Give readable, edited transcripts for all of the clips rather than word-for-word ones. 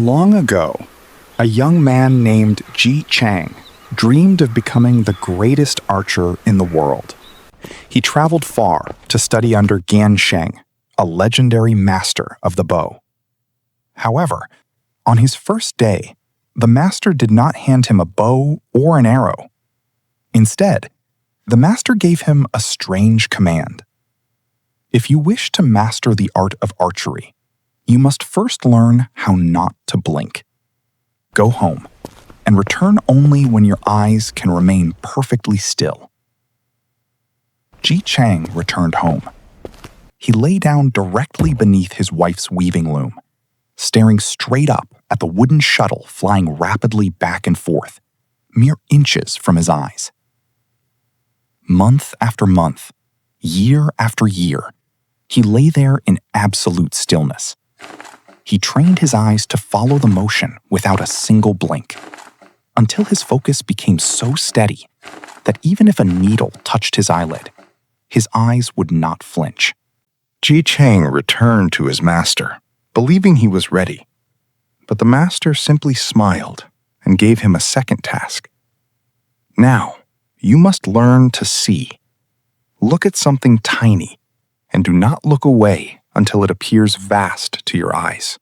Long ago, a young man named Ji Chang dreamed of becoming the greatest archer in the world. He traveled far to study under Gan Sheng, a legendary master of the bow. However, on his first day, the master did not hand him a bow or an arrow. Instead, the master gave him a strange command. If you wish to master the art of archery, you must first learn how not to blink. Go home and return only when your eyes can remain perfectly still. Ji Chang returned home. He lay down directly beneath his wife's weaving loom, staring straight up at the wooden shuttle flying rapidly back and forth, mere inches from his eyes. Month after month, year after year, he lay there in absolute stillness. He trained his eyes to follow the motion without a single blink, until his focus became so steady that even if a needle touched his eyelid, his eyes would not flinch. Ji Chang returned to his master, believing he was ready. But the master simply smiled and gave him a second task. Now, you must learn to see. Look at something tiny, and do not look away until it appears vast to your eyes.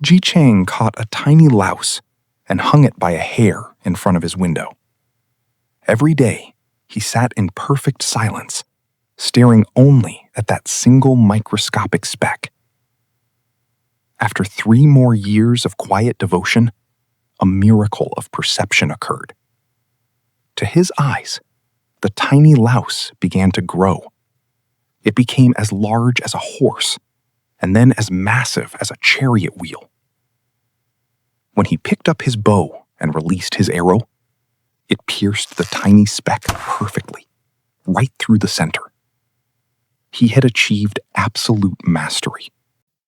Ji Chang caught a tiny louse and hung it by a hair in front of his window. Every day, he sat in perfect silence, staring only at that single microscopic speck. After 3 more years of quiet devotion, a miracle of perception occurred. To his eyes, the tiny louse began to grow. It became as large as a horse, and then as massive as a chariot wheel. When he picked up his bow and released his arrow, it pierced the tiny speck perfectly, right through the center. He had achieved absolute mastery.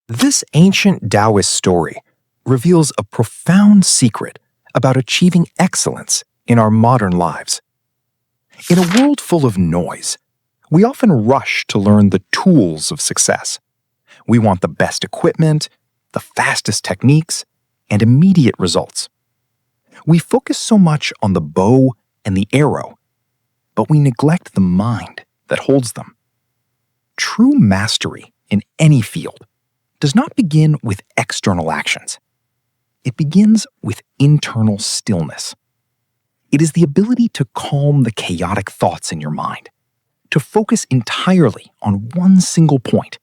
This ancient Taoist story reveals a profound secret about achieving excellence in our modern lives. In a world full of noise, we often rush to learn the tools of success. We want the best equipment, the fastest techniques, and immediate results. We focus so much on the bow and the arrow, but we neglect the mind that holds them. True mastery in any field does not begin with external actions. It begins with internal stillness. It is the ability to calm the chaotic thoughts in your mind, to focus entirely on one single point,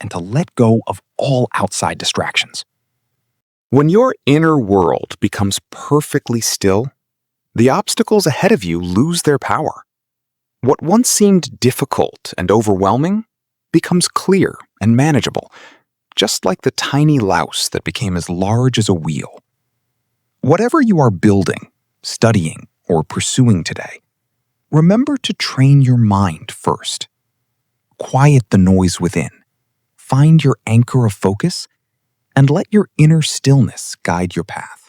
and to let go of all outside distractions. When your inner world becomes perfectly still, the obstacles ahead of you lose their power. What once seemed difficult and overwhelming becomes clear and manageable, just like the tiny louse that became as large as a wheel. Whatever you are building, studying, or pursuing today, remember to train your mind first. Quiet the noise within, find your anchor of focus, and let your inner stillness guide your path.